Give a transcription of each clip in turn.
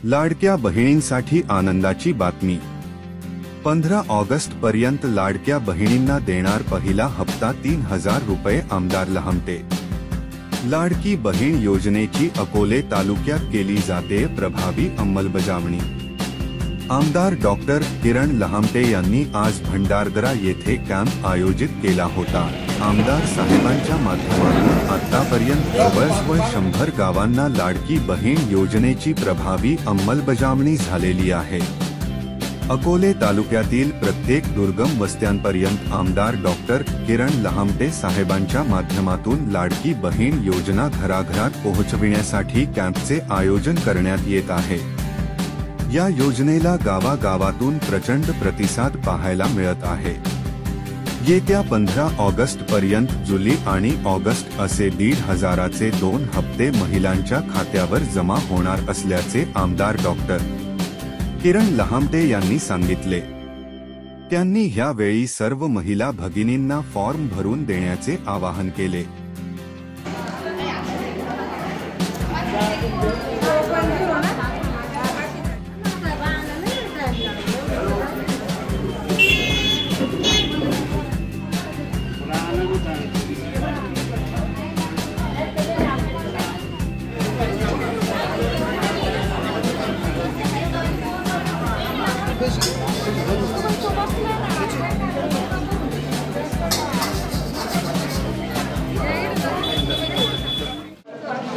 लाडक्या बहिणींसाठी आनंदाची बातमी। 15 ऑगस्ट पर्यंत लाडक्या बहिणींना देणार पहिला हप्ता 3000 रुपये। आमदार लहामटे। लाडकी बहीण योजनेची अकोले तालुक्यात केली जाते प्रभावी अंमलबजावणी। आमदार डॉक्टर किरण लहामटे यांनी आज भंडारदरा येथे कॅम्प आयोजित केला होता। आमदार साहेबांच्या माध्यमातून आतापर्यंत जवळजवळ 100 गावांना लाडकी बहीण योजनेची प्रभावी अंमलबजावणी झालेली आहे। अकोले तालुक्यातील प्रत्येक दुर्गम वस्त्यांपर्यंत आमदार डॉक्टर किरण लहामटे साहेबांच्या माध्यमातून लाडकी बहीण योजना घराघरात पोहोचविण्यासाठी कॅम्पचे आयोजन करण्यात येत आहे। या योजनेला गावागावातून प्रचंड प्रतिसाद पाहायला मिळत आहे। येत्या 15 ऑगस्ट पर्यंत जुलै आणि ऑगस्ट असे 1500चे 2 हप्ते महिलांच्या खात्यावर जमा होणार असल्याचे आमदार डॉक्टर किरण लहामटे यांनी सांगितले। त्यांनी यावेळी सर्व महिला भगिनींना फॉर्म भरून देण्याचे आवाहन केले।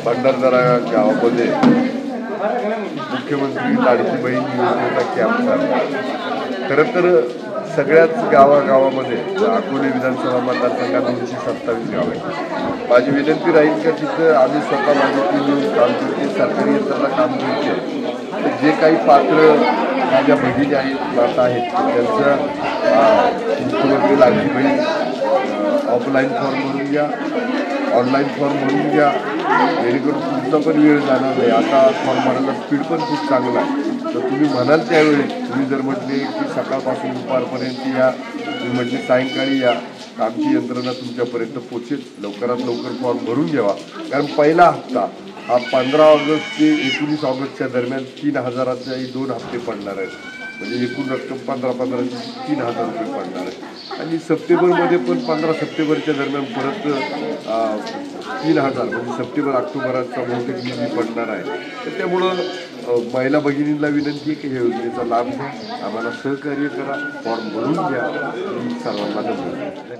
भंडारदरा गावामध्ये मुख्यमंत्री लाडकी बहीण योजनेचा कॅम्प झाला। खरं तर सगळ्याच गावागावामध्ये अकोले विधानसभा मतदारसंघात 227 गाव आहेत। माझी विनंती राहील की तिथं आम्ही स्वतः माहिती घेऊन काम करते, सरकारी यंत्रणा काम करते। जे काही पात्र माझ्या भगिनी आहेत, माता आहेत, त्यांचं मुख्यमंत्री लाडकी बहीण ऑफलाईन फॉर्म भरून घ्या, ऑनलाईन फॉर्म भरून घ्या, जेणेकरून तुमचा पण वेळ जाणार नाही। आता फॉर्म भरायला स्पीड पण खूप चांगला आहे। तर तुम्ही म्हणाल त्यावेळी तुम्ही जर म्हटले की सकाळपासून दुपारपर्यंत या, तुम्ही म्हटले सायंकाळी या, आमची यंत्रणा तुमच्यापर्यंत पोचेल। लवकरात लवकर फॉर्म भरून घ्यावा, कारण पहिला हप्ता हा 15 ऑगस्ट ते 19 ऑगस्टच्या दरम्यान 3000चे 2 हप्ते पडणार आहेत। म्हणजे एकूण रक्कम 15-15 3000 रुपये पडणार आहे। आणि सप्टेंबरमध्ये पण 15 सप्टेंबरच्या दरम्यान परत 3000 म्हणजे सप्टेंबर ऑक्टोबरचा बहुतेक निधी पडणार आहे। तर त्यामुळं महिला भगिनींना विनंती आहे की या योजनेचा लाभ घ्या, आम्हाला सहकार्य करा, फॉर्म भरून घ्या, सर्वांना धन्यवाद।